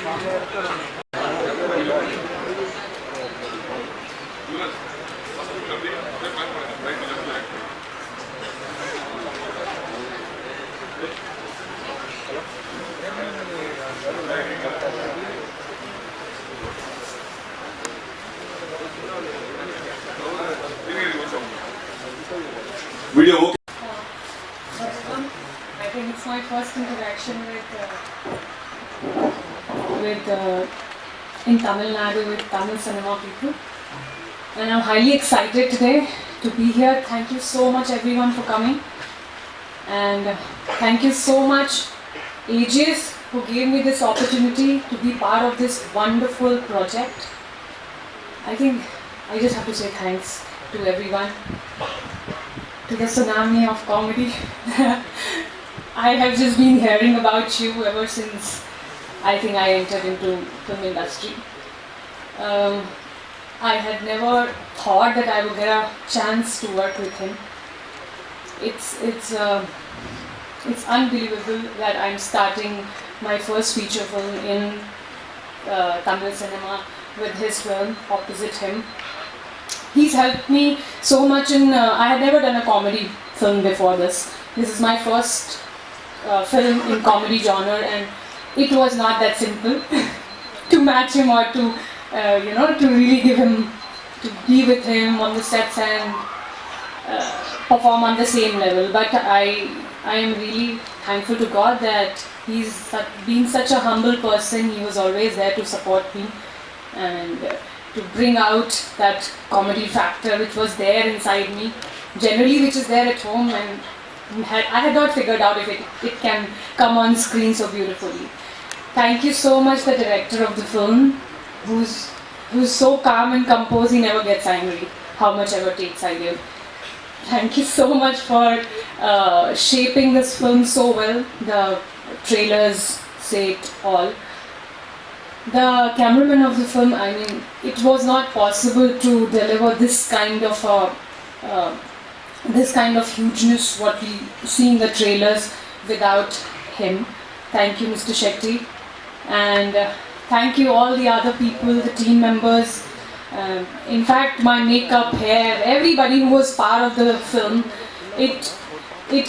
Video okay. I think it's my first interaction with in Tamil Nadu with Tamil cinema people, and I'm highly excited today to be here. Thank you so much everyone for coming, and thank you so much Aegis who gave me this opportunity to be part of this wonderful project. I think I just have to say thanks to everyone, to the tsunami of comedy. I have just been hearing about you ever since I think I entered into film industry. I had never thought that I would get a chance to work with him. It's unbelievable that I'm starting my first feature film in Tamil cinema with his film opposite him. He's helped me so much in, I had never done a comedy film before this. This is my first film in comedy genre, and it was not that simple to match him or to, to really give him, to be with him on the sets and perform on the same level. But I am really thankful to God that he's been such a humble person. He was always there to support me and to bring out that comedy factor which was there inside me, generally which is there at home, and I had not figured out if it can come on screen so beautifully. Thank you so much, the director of the film, who's so calm and composed, he never gets angry, how much ever takes I give. Thank you so much for shaping this film so well. The trailers say it all. The cameraman of the film, I mean, it was not possible to deliver this kind of hugeness what we see in the trailers without him. Thank you, Mr. Shetty, and thank you all the other people, the team members. In fact, my makeup, hair, everybody who was part of the film. It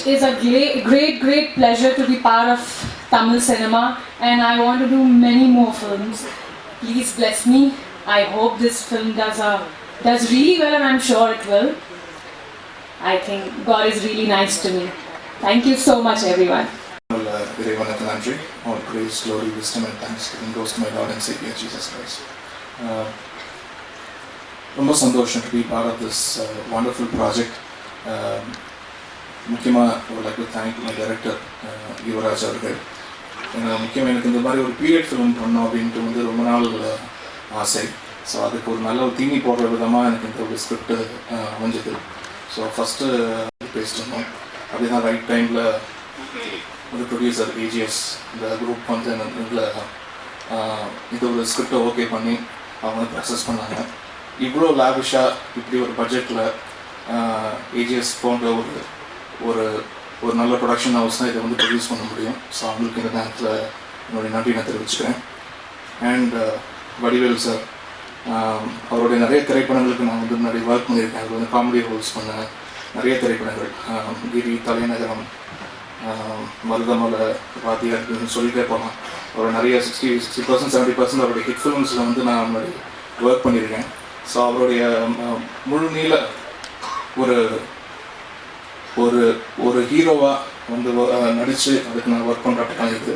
is a great pleasure to be part of Tamil cinema, and I want to do many more films. Please bless me. I hope this film does really well, and I'm sure it will. I think God is really nice to me. Thank you so much, everyone. All praise, glory, wisdom and thanksgiving goes to my Lord and Savior Jesus Christ. ரொம்ப சந்தோஷம் to be part of this wonderful project. முக்கியமாக I would like to thank my director Yuvraj அவர்கள். முக்கியமாக எனக்கு இந்த மாதிரி ஒரு period film பண்ணோம் அப்படின்ட்டு வந்து ரொம்ப நாள் ஆசை. ஸோ அதுக்கு ஒரு நல்ல ஒரு தீனி போடுற விதமாக எனக்கு இந்த ஒரு ஸ்கிரிப்ட் அமைஞ்சது. ஸோ ஃபஸ்ட்டு பேசிட்டு இருந்தோம். அப்படி தான் ரைட் டைமில் ஒரு ப்ரொடியூசர் ஏஜிஎஸ் இந்த குரூப் வந்து இதில் இது ஒரு ஸ்கிரிப்டை ஓகே பண்ணி அவங்க வந்து ப்ராசஸ் பண்ணாங்க. இவ்வளோ லேவிஷாக இப்படி ஒரு பட்ஜெட்டில் ஏஜிஎஸ் போன்ற ஒரு நல்ல ப்ரொடக்ஷன் ஹவுஸ் தான் இதை வந்து ப்ரொடியூஸ் பண்ண முடியும். ஸோ அவங்களுக்கு இந்த நேரத்தில் என்னுடைய நன்றி நான் தெரிவிச்சுக்கிறேன். அண்ட் வடிவேல் சார், அவருடைய நிறைய திரைப்படங்களுக்கு நான் வந்து முன்னாடி ஒர்க் பண்ணியிருக்கேன். அதில் வந்து காமெடி ரோல்ஸ் பண்ண நிறைய திரைப்படங்கள், கிரி, தலைநகரம், மருதமலை, வாத்தியார் சொல்லிட்டே போகலாம். ஒரு நிறைய 60% 70% அவருடைய ஹிட் ஃபிலிம்ஸில் வந்து நான் முன்னாடி ஒர்க் பண்ணியிருக்கேன். ஸோ அவருடைய முழு நீள ஒரு ஹீரோவாக வந்து நடித்து அதுக்கு நான் ஒர்க் பண்ணுறப்ப இருக்குது.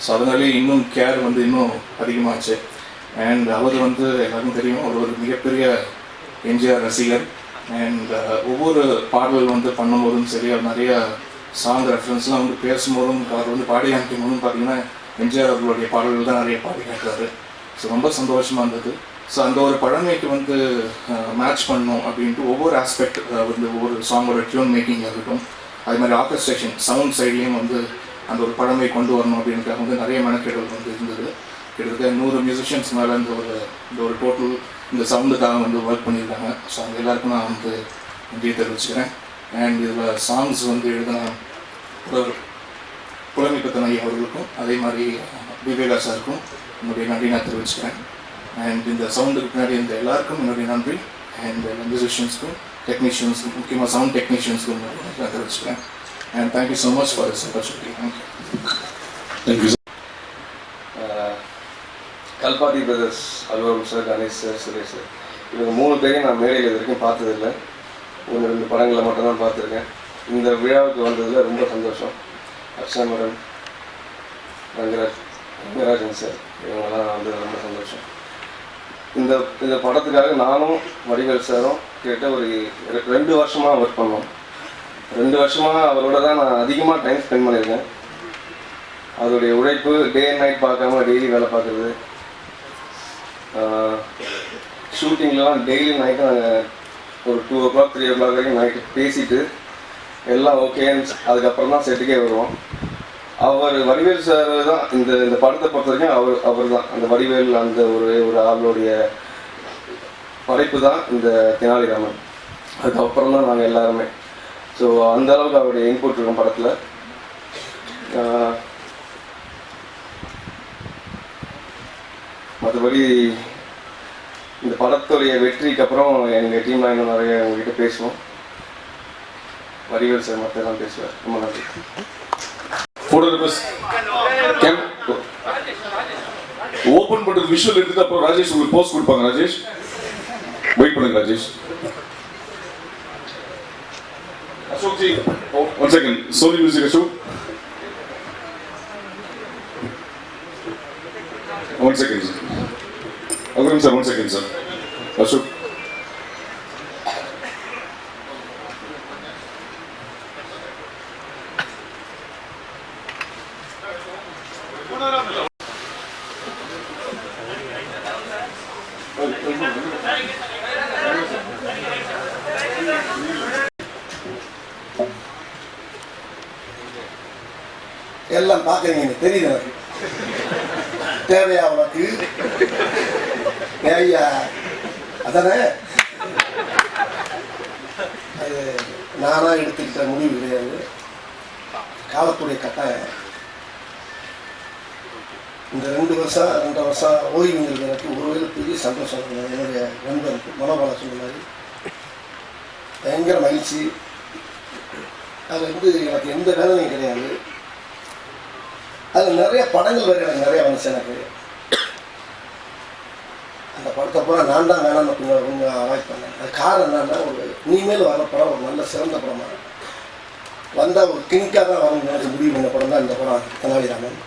ஸோ அதனாலே இன்னும் கேர் வந்து இன்னும் அதிகமாச்சு. அண்ட் அவர் வந்து எல்லாருக்கும் தெரியும், அவர் ஒரு மிகப்பெரிய எம்ஜிஆர் ரசிகர். அண்ட் ஒவ்வொரு பாடல் வந்து பண்ணும்போதும் சரி, அவர் நிறைய சாங் ரெஃபரன்ஸ்லாம் வந்து பேசும்போதும் அவர் வந்து பாடி காமிக்கும் போதும் பார்த்தீங்கன்னா எம்ஜிஆர் அவர்களுடைய பாடல்கள் தான் நிறைய பாடி காட்டுறாரு. ஸோ ரொம்ப சந்தோஷமாக இருந்தது. ஸோ அந்த ஒரு பழமைக்கு வந்து மேட்ச் பண்ணணும் அப்படின்ட்டு ஒவ்வொரு ஆஸ்பெக்ட் வந்து ஒவ்வொரு சாங்கோட டியூன் மேக்கிங் இருக்கட்டும், அது மாதிரி ஆர்கஸ்ட்ரேஷன் சவுண்ட் சைட்லேயும் வந்து அந்த ஒரு பழமை கொண்டு வரணும் அப்படின்ட்டு வந்து நிறைய மெனக்கெடுகள் வந்து இருந்தது. கிட்டத்தட்ட 100 மியூசிஷியன்ஸ் மேலே இந்த ஒரு டோட்டல் இந்த சவுண்டுக்காக வந்து ஒர்க் பண்ணியிருக்காங்க. ஸோ அவங்க எல்லாருக்கும் நான் வந்து நன்றியை தெரிவிச்சுக்கிறேன். அண்ட் இதில் சாங்ஸ் வந்து எழுதின புலமைப்பத்தன் ஐயா அவர்களுக்கும், அதே மாதிரி விவேகா சாருக்கும் என்னுடைய நன்றி நான் தெரிவிச்சுக்கிறேன். அண்ட் இந்த சவுண்டுக்கு பின்னாடி இந்த எல்லாருக்கும் என்னுடைய நன்றி. அண்ட் மியூசிஷியன்ஸ்க்கும் டெக்னீஷியன்ஸ்க்கும், முக்கியமாக சவுண்ட் டெக்னீஷியன்ஸ்க்கும் நான் தெரிவிச்சுக்கிறேன். And thank you so much for this opportunity. Thank you. Kalpathi brothers, Alvaram sir, Ganesh sir, Suresh sir, இவங்க 3 பேரையும் நான் மேடையில் இது வரைக்கும் பார்த்ததில்லை. 1-2 படங்களை மட்டும்தான் பார்த்துருக்கேன். இந்த விழாவுக்கு வந்ததில் ரொம்ப சந்தோஷம். அர்ச்சனா மேடம், ரங்கராஜன் சார், இவங்கெல்லாம் வந்தது ரொம்ப சந்தோஷம். இந்த படத்துக்காக நானும் வடிவேல் சாரும் கிட்ட ஒரு 2 வருஷமாக ஒர்க் பண்ணோம். 2 வருஷமாக அவரோட தான் நான் அதிகமாக டைம் ஸ்பெண்ட் பண்ணியிருக்கேன். அதோடைய உழைப்பு, டே அண்ட் நைட் பார்க்காம டெய்லி வேலை பார்க்குறது, ஷூட்டிங்லாம் டெய்லி நைட்டு நாங்கள் ஒரு 2 o'clock 3 o'clock வரைக்கும் நைட்டு பேசிட்டு எல்லாம் ஓகேன்னு அதுக்கப்புறம் தான் செட்டுக்கே வருவோம். வடிவேல் சார் தான் இந்த படத்தை பொறுத்த வரைக்கும் அவர் தான் அந்த வடிவேல், அந்த ஒரு ஆளுடைய படைப்பு தான் இந்த தெனாலிராமன். அதுக்கப்புறம் தான் நாங்கள் எல்லாருமே. ஸோ அந்த அளவுக்கு அவருடைய இன்புட் இருக்கும் படத்தில். மற்றபடி இந்த படத்துடைய வெற்றிக்கு அப்புறம் எங்கள் டீம்லாம் இன்னும் நிறைய உங்ககிட்ட பேசுவோம். வடிவேல் சார் மட்டும் தான் பேசுவார். ரொம்ப நன்றி. ஓபன் பண்றது விஷுவல் எடுத்துட்டு அப்புறம் ராஜேஷ் உங்களுக்கு போஸ்ட் கொடுப்பாங்க. ராஜேஷ் வெயிட் பண்ணுங்க. Rajesh Ashok ji, 1 second. Sony music Ashok, 1 second. Agaram sir, 1 second sir. Ashok எல்லாம் பார்க்குறீங்க, எனக்கு தெரியுது. எனக்கு தேவையா உனக்கு? ஐயா அதானே, அது நானாக எடுத்துக்கிட்ட முடிவு கிடையாது, காலத்துடைய கட்டாயம். இந்த 2 வருஷம் 2 வருஷம் ஓய்வுங்கிறது எனக்கு ஒருவேளை பெரிய சந்தோஷம். என்னுடைய நண்பர் மனோபால சொன்ன மாதிரி பயங்கர மகிழ்ச்சி. அதில் எனக்கு எந்த வேதனையும் கிடையாது. அதில் நிறைய படங்கள் வேறு எனக்கு நிறையா வந்துச்சு. எனக்கு அந்த படத்தை பூரா நான் தான் வேணாம்னு கொஞ்சம் அவாய்ட் பண்ணேன். அது காரணம் என்னன்னா, இனிமேல் வர படம் ஒரு நல்ல சிறந்த படமாக வந்தால் ஒரு கிங்காக தான் வரணும்னு நினச்சி முடிவு பண்ண படம் தான் இந்த படம் தெனாலிராமன்.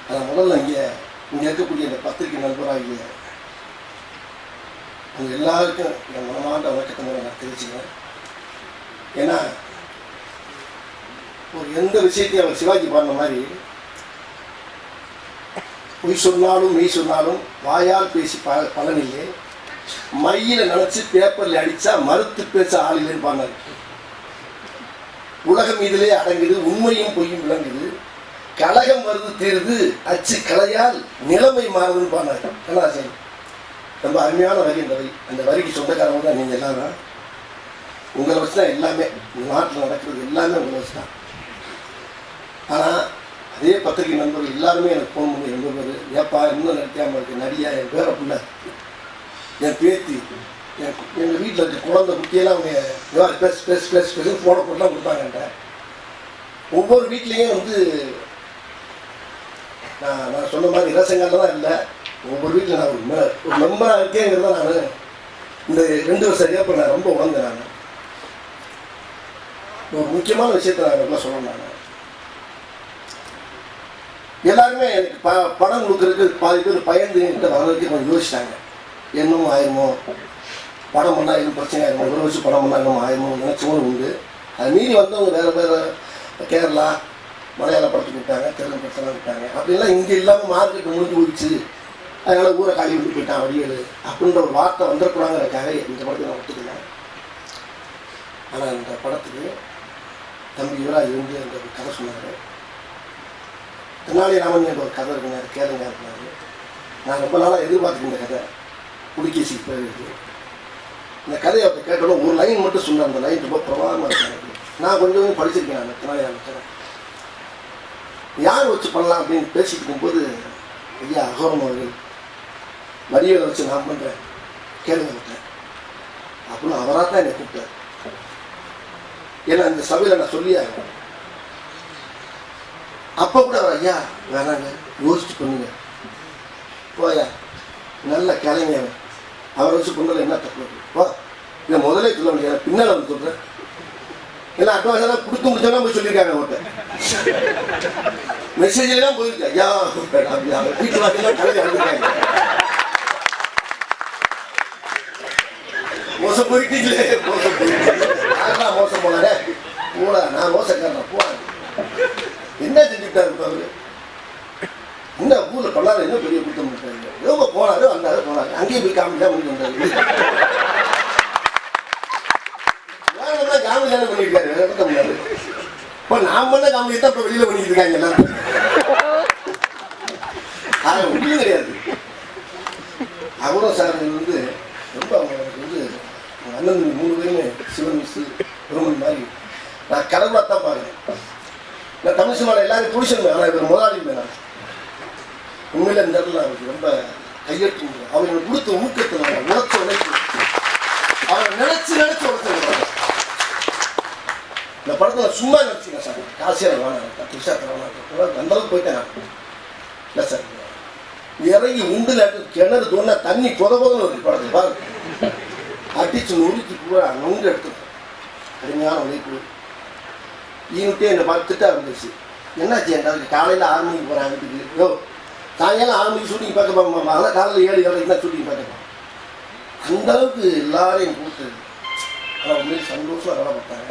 அதை முதல்ல இங்கே இருக்கக்கூடிய இந்த பத்திரிகை நண்பராகிய அவங்க எல்லாருக்கும் என் மனமார்ந்த வணக்கத்தை நான் தெரிவிச்சுக்கிறேன். ஏன்னா ஒரு எந்த விஷயத்தையும் அவர் சிவாஜி பாடின மாதிரி, பொய் சொன்னாலும் மெய் சொன்னாலும் வாயால் பேசி பலனில்லை, மையில நினைச்சு பேப்பர்ல அடிச்சா மறுத்து பேச ஆள் இல்லைன்னு பாடினார். உலகம் இதிலே அடங்குது, உண்மையும் பொய்யும் விளங்குது, கலகம் வருது தீருது, அச்சு கலையால் நிலைமை மாறுதுன்னு பாடினார் கண்ணதாசன். ரொம்ப அருமையான வரி அந்த வரி. அந்த வரிக்கு சொந்தக்காரங்க தான் நீங்கள் எல்லாரும். உங்களை வச்சு தான் எல்லாமே நாட்டில் நடக்கிறது, எல்லாமே உங்களை வச்சு தான். ஆனால் அதே பத்திரிகை நண்பர்கள் எல்லாருமே எனக்கு ஃபோன் பண்ணி 2 பேர், ஏப்பா இன்னும் நடிக்காமல் இருக்கு, நடிகா, என் பேர பிள்ளை, என் பேத்தி, எங்கள் வீட்டில் இருக்க குழந்தை குட்டியெல்லாம் அவங்க எவ்வாறு பேசு ஃபோனை போட்டுலாம் கொடுப்பாங்கன்ற. ஒவ்வொரு வீட்லேயும் நான் சொன்ன மாதிரி இலசங்கள்ல தான் இல்லை, ஒவ்வொரு வீட்டில் நான் ஒரு மெம்பராக இருக்கேங்கிறத நான் இந்த 2 வருஷம் ஏப்ப நான் ரொம்ப உணர்ந்தேன். நான் ஒரு முக்கியமான விஷயத்தை நான் எல்லாம் சொல்லணும். நான் எல்லாருமே எனக்கு படம் கொடுக்குறதுக்கு பாதி பேர் பயந்து என்கிட்ட வர்றதுக்கு கொஞ்சம் யோசிச்சிட்டாங்க. என்னமோ ஆயிருமோ, படம் பண்ணால் எதுவும் பிரச்சனை ஆயிருமோ, 1 வருஷம் படம் பண்ணால் என்னமோ ஆயிருமோ நினச்சவங்களும் உண்டு. அது மீறி வந்தவங்க வேறு வேறு கேரளா மலையாள படத்துக்கு விட்டாங்க, தெலுங்கு படத்தெல்லாம் விட்டாங்க. அப்படிலாம் இங்கே இல்லாமல் மார்க்கெட்டு முடிஞ்சு போயிடுச்சு, அதனால் ஊரை காலி விட்டு போயிட்டான் வடிவேலு அப்படின்ற ஒரு வார்த்தை வந்துடக்கூடாங்கிறதுக்காக இந்த படத்தை நான் ஒத்துக்கலாம். ஆனால் இந்த படத்துக்கு தம்பி யுவராஜ் அந்த கதை சொன்னார். தெனாலிராமன் என்ற ஒரு கதை இருக்கிறார், கேளுங்க இருக்கிறாரு. நான் ரொம்ப நாளாக எதிர்பார்த்துருந்த இந்த கதை புலிகேசிக்கு போயிருக்கு. இந்த கதையை அப்போ கேட்டோம், ஒரு லைன் மட்டும் சொன்னேன். அந்த லைன் ரொம்ப பிரமாதமாக இருக்கு. எனக்கு நான் கொஞ்சம் படிச்சிருக்கேன் அந்த தெனாலிராமன் கதை. யார் வச்சு பண்ணலாம் அப்படின்னு பேசிட்டு இருக்கும்போது ஐயா அகோரம் அவர்கள் வரிகளை வச்சு நான் பண்ணுறேன் கேளுங்க விட்டேன் அப்படின்னு அவராக தான் என்னை கூப்பிட்டார். ஏன்னா இந்த சபையில் நான் சொல்லி ஆகும். அப்போ கூட அவர் ஐயா வேணாங்க யோசிச்சு பண்ணுங்க போயா நல்ல கிளம்பி அவரை வச்சு பண்ணுறது என்ன தப்பு வா இதை முதலே சொல்ல முடியாது பின்னால் வந்து சொல்கிறேன். ஏன்னா அட்வான்ஸ் எல்லாம் கொடுத்து முடிச்சோன்னா போய் சொல்லியிருக்காங்க அவர்கிட்ட மெசேஜ்லாம் போயிருக்கு ஐயா வீட்டு வாக்கிலாம் கலந்து அனுப்பிருக்காங்க. மோசம் போயிட்டீங்களே மோசம் போயிட்டு யாரெல்லாம் மோசம் போனாரே போடா நான் மோசக்காரன் போனேன். என்ன செஞ்சுட்டாரு அவரு இந்த ஊரில் பண்ணாரு என்ன பெரிய குத்தம் பண்ணிட்டாரு. எவ்வளோ போனாரு வந்தாரு போனாரு அங்கேயும் போய் காமெடியாக பண்ணி வந்தாரு. வேற காமெடி தானே பண்ணியிருக்காரு வேற என்ன பண்ணாரு. இப்போ நான் பண்ண காமெடி தான் இப்போ வெளியில் பண்ணிட்டு இருக்காங்க எல்லாரும். அது ஒன்றும் கிடையாது. அவரும் சார் வந்து ரொம்ப அவங்களுக்கு வந்து அண்ணன் 3 பேருமே சிவன் மிஸ் பெருமன் மாதிரி நான் கடவுளாக தான் பாருங்க. நான் தமிழ் சினிமாவில் எல்லாரும் பிடிச்சிருந்தேன். ஆனால் இவர் முதலாளி நான் உண்மையில இந்த இடத்துல அவருக்கு ரொம்ப கையெழுத்து அவங்க கொடுத்த ஊக்கத்தில் உழைச்ச உழைப்பு அவரை நினைச்சு உழைச்சிருக்காங்க. இந்த படத்தில் சும்மா நினச்சிங்க சார் காசியாக வேணாம் துஷாத்தில் வேணாம் அந்த அளவுக்கு போயிட்டேன். இல்லை சார் இறங்கி உண்டுல கிணறு தோணா தண்ணி புதன்னு வருது படத்தில் பாருங்க. அடிச்சு நொறுக்கி பூரா நொங்கு எடுத்துருக்கோம். கடுமையான உழைப்பு ஈவிட்டே என்னை பார்த்துட்டா இருந்துச்சு. என்னாச்சு என் காலையில் 6 மணிக்கு போகிறேன் வீட்டுக்கு. யோ சாயங்காலம் 6 மணிக்கு ஷூட்டிங் பார்க்க போமா அதான் காலையில் 7 ஏழரைக்கு தான் ஷூட்டிங் பார்க்கலாம். அந்த அளவுக்கு எல்லாரையும் கூப்பிட்டு ஆனால் உண்மையை சந்தோஷமாக வேலை பார்த்தாங்க.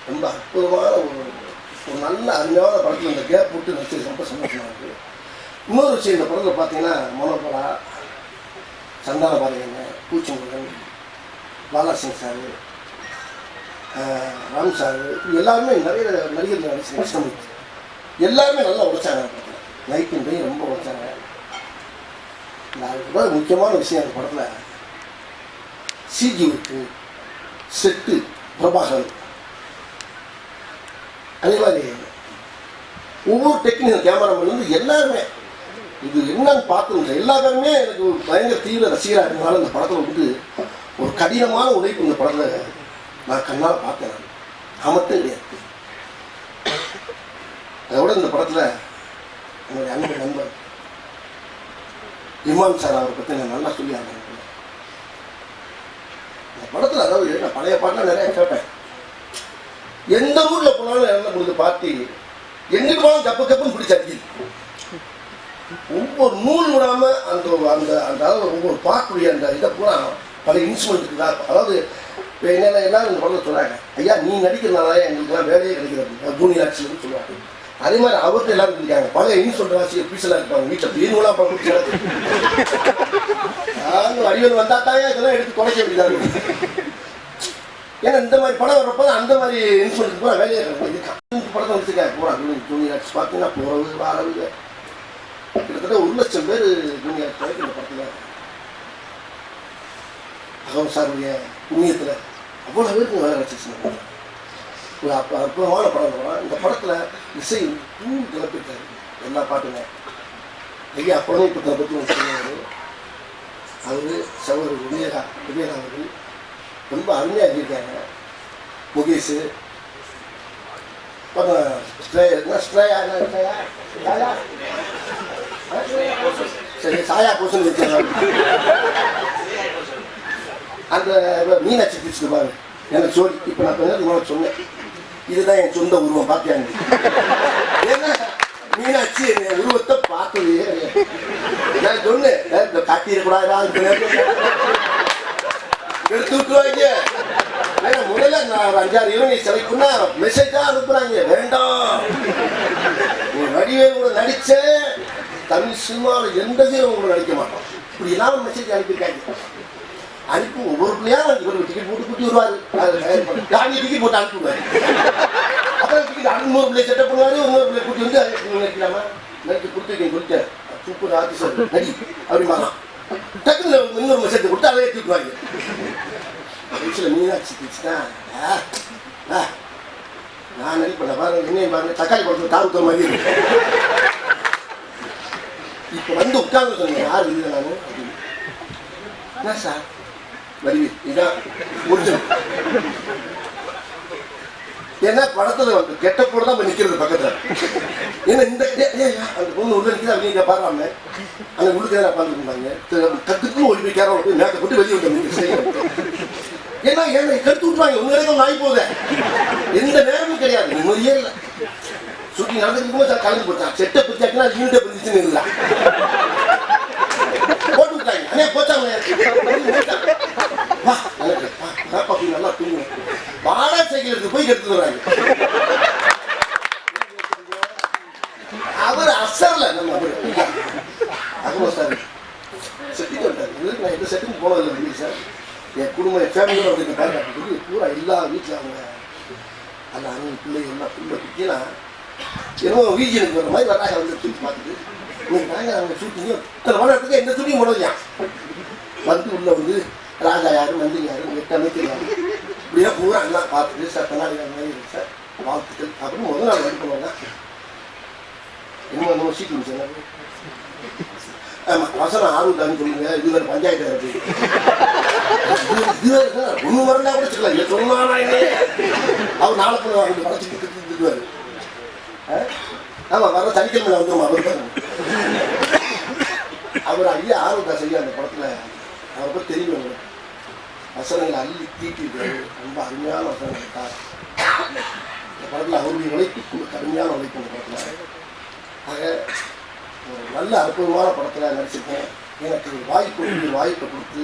ரொம்ப அற்புதமான ஒரு நல்ல அருமையான படத்தில் இந்த கேப் போட்டு நடிச்சது ரொம்ப சந்தோஷமாக இருக்குது. இன்னொரு விஷயம் இந்த படத்தில் பார்த்தீங்கன்னா மனோபலா சந்தான பாரதியங்க பூச்சிமுருகன் பாலாசிங் சார் ராம் சார் எல்லாருமே நிறைய நடிகர்கள் நடிச்சு கிருஷ்ணமூர்த்தி எல்லாருமே நல்லா உழைச்சாங்க. நைட்டு போய் ரொம்ப உழைச்சாங்க. அதுக்கு தான் முக்கியமான விஷயம் அந்த படத்தில் சிஜி ஒர்க்கு செட்டு பிரபாகரன் அதே மாதிரி ஒவ்வொரு டெக்னிக்கல் கேமராமேன் வந்து எல்லாருமே இது என்னன்னு பார்த்துருங்க. எல்லா பேருமே எனக்கு பயங்கர தீவிர ரசிகராக இருந்தாலும் இந்த படத்தில் வந்து ஒரு கடினமான உழைப்பு இந்த படத்தில் நான் கண்ணால் பார்த்தேன். நான் மட்டும் கிடையாது. அதோட இந்த படத்தில் என்னுடைய அன்பு நண்பர் இமான் சார் அவரை பற்றி நான் நல்லா சொல்லி ஆகிறேன். இந்த படத்தில் அதாவது நான் பழைய பாட்டெலாம் நிறைய கேட்பேன். எந்த ஊரில் போனாலும் என்ன கொடுத்து பார்ட்டி எங்கிட்டு போனாலும் கப்புன்னு பிடிச்சி அடிக்குது. ஒவ்வொரு நூல் விடாமல் அந்த அந்த அந்த அதாவது ஒவ்வொரு பாட்டுடைய அந்த இதை பூரா பல இன்ஸ்ட்ருமெண்ட்டுக்கு தான். அதாவது இப்போ என்ன எல்லாரும் இந்த படத்தில் சொல்கிறாங்க ஐயா நீ நடிக்கிறதுனால எங்களுக்குலாம் வேலையே கிடைக்கிறது பூனி ஆட்சின்னு சொல்லுவாங்க. அதே மாதிரி அவர்கிட்ட எல்லாரும் இருக்காங்க பல இன்ஸ்ட்ருமெண்ட் ஆட்சியர் பீஸெல்லாம் இருப்பாங்க வீட்டில் தீர்வுலாம் பார்க்க அறிவியல் வந்தா தாயா இதெல்லாம் எடுத்து குறைக்க வேண்டியதாக இருக்குது. ஏன்னா இந்த மாதிரி படம் வர்றப்போ அந்த மாதிரி இன்ஸ்ட்ருமெண்ட் பூரா வேலையே இருக்காங்க. படத்தை வச்சுருக்காங்க பூரா ஜூனியர் ஆட்சி பார்த்தீங்கன்னா போகிறது வரவு கிட்டத்தட்ட 1 லட்சம் பேர் ஜூனியர் ஆட்சி இந்த படத்தில் அகவன் சாருடைய புண்ணியத்தில் அவ்வளோ பேருக்கு வேலை வச்சுருந்தாங்க. ஒரு அற்புதமான படம் வரும். இந்த படத்தில் இசை கிளப்பிட்டாரு எல்லா பாட்டுமே. ஐயா புலமைப்பத்தை பற்றி ஒன்று சொல்லுவார். அவர் சகோதரர் விவேகா அவர்கள் ரொம்ப அருமையாக எழுதியிருக்காங்க. முகேஷ் சரி சாயா கோஷன் வச்சாங்க. அந்த மீனாட்சி பிடிச்சிட்டு பாரு எனக்கு சொல்லி இப்போ நான் கொஞ்சம் சொன்னேன் இதுதான் என் சொந்த உருவம் பார்த்தியாங்க. ஏன்னா மீனாட்சி உருவத்தை பார்த்தது நான் சொன்னேன் காட்டிடக்கூடாதா எடுத்து விட்டுருவாங்க. ஏன்னா முதல்ல நான் 5-6 யூனிட் செலக்ட்னா மெசேஜ் தான் அனுப்புறாங்க வேண்டாம் நீ வடிவே கூட நடிச்ச தமிழ் சினிமாவில் எந்த சீரும் கூட நடிக்க மாட்டோம் இப்படி எல்லாம் மெசேஜ் அனுப்பியிருக்காங்க. அனுப்பி ஒவ்வொரு பிள்ளையாக இவர் டிக்கெட் போட்டு கூட்டி வருவார். யாரையும் டிக்கெட் போட்டு அனுப்புவார். அப்புறம் டிக்கெட் 600 பிள்ளை செட்டப் பண்ணுவார். 100 பிள்ளை கூட்டி வந்து நினைக்கலாமா நடிச்சு கொடுத்துருக்கேன் சொல்லிட்டு சூப்பர் ஆஃபீஸர் நடி அப்படிமாலாம் டக்குன்னு இன்னொரு மெசேஜ் கொடுத்து அதை ஏற்றிக்குவாங்க. மீனாட்சி பிடிச்சுதான் நான் நடிப்பேன் பாருங்க, என்னையும் பாருங்க, தக்காளி பழத்தில் தாருத்த மாதிரி இருக்கு. இப்போ வந்து உட்கார்ந்து சொன்னேன், யார் இல்லை நான் அப்படின்னு. என்ன சார் வரி இதான் ஒரிஜினல். ஏன்னா படத்துல வந்து கெட்டப்போடு தான் நிற்கிறது பக்கத்தில். ஏன்னா இந்த அந்த பொண்ணு உள்ள நிற்கிது அப்படின்னு பாடுறாம அந்த உள்ளுக்கு எதாவது பார்த்துருந்தாங்க. கத்துக்குன்னு ஓடி போய் கேரளா போய் மேக்கப் போட்டு வெளியே விட்டாங்க. ஏன்னா ஏன்னா கருத்து விட்டுருவாங்க, ஒன்று வரைக்கும் நாய் போகுது, எந்த நேரமும் கிடையாது, நிம்மதியே இல்லை. ஷூட்டிங் நடந்துருக்கும் சார் கலந்து போச்சான், செட்டை பிடிச்சாச்சுன்னா யூனிட்டை பிடிச்சுன்னு இல்லை போட்டு விட்டாங்க. அண்ணே போச்சாங்க வா எனக்கு நல்லா தூங்குங்க. வாடகை சைக்கிள் எடுத்து போய் எடுத்து வர்றாங்க. அவர் அசரல நம்ம அகமது சார் செட்டிக்கு வந்தார். இதுக்கு நான் எந்த செட்டுக்கும் போனதில்லை இல்லை சார். என் குடும்பம் என் ஃபேமிலியோட வந்து பாருங்க பூரா எல்லா வீட்டில் அவங்க அந்த அண்ணன் பிள்ளை எல்லாம் பிள்ளை குட்டினா என்னமோ வீஜியனுக்கு வர மாதிரி வராங்க. வந்து தூக்கி பார்த்துட்டு இன்னைக்கு நாங்கள் அவங்க ஷூட்டிங்கும் இத்தனை மணி நேரத்துக்கு எந்த துணியும் போனதுயா வந்து உள்ள வந்து ராஜா யாரு மந்திரி யாரு எட்டாமே தெரியாது. இப்படியா பூரா எல்லாம் பார்த்துட்டு சார் கண்ணாடி மாதிரி இருக்கு சார் வாழ்த்துக்கள் அப்படின்னு முதல் நாள் ரெடி பண்ணுவாங்க. என்ன சீட்டு முடிச்சு ஆமாம் வசனம் ஆர்வத்தான்னு சொல்லுங்க. இது வேறு பஞ்சாயத்து இருக்கு, இது ஒன்று வரண்டா கூட சொல்லலாம். இல்லை சொன்னானா அவர் நாளை போய் அவங்க படத்துக்கு திட்டுவார். ஆமாம் வர சனிக்கிழமை வந்துடும் அவர் தான். அவர் ஐயா ஆர்வத்தா செய்ய அந்த படத்தில் அவரை பற்றி தெரியும். வசனங்களை அள்ளி தீட்டிருக்காரு, ரொம்ப அருமையான வசனம் இருக்கார் இந்த படத்தில். அவருடைய உழைப்பு கடுமையான உழைப்பு இந்த படத்தில். ஆக ஒரு நல்ல அற்புதமான படத்தில் நடிச்சிருக்கேன். எனக்கு வாய்ப்பை கொடுத்து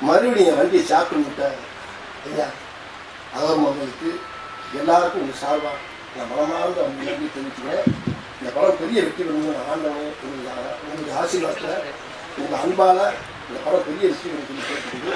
மறுபடியும் வண்டியை சாப்பிட்டு விட்ட ஐயா அவர் மக்களுக்கு எல்லாருக்கும் உங்கள் சார்பாக நான் மனமார்ந்த அவங்க நன்றி தெரிவிச்சுக்கிறேன். இந்த படம் பெரிய வெற்றி பெறுங்க. நான் ஆண்டவன் உங்களுக்கு ஆசீர்வாதத்தில் உங்கள் அன்பால் இந்த படம் பெரிய வெற்றி பெறும் சொல்லி கேட்டுக்கிட்டு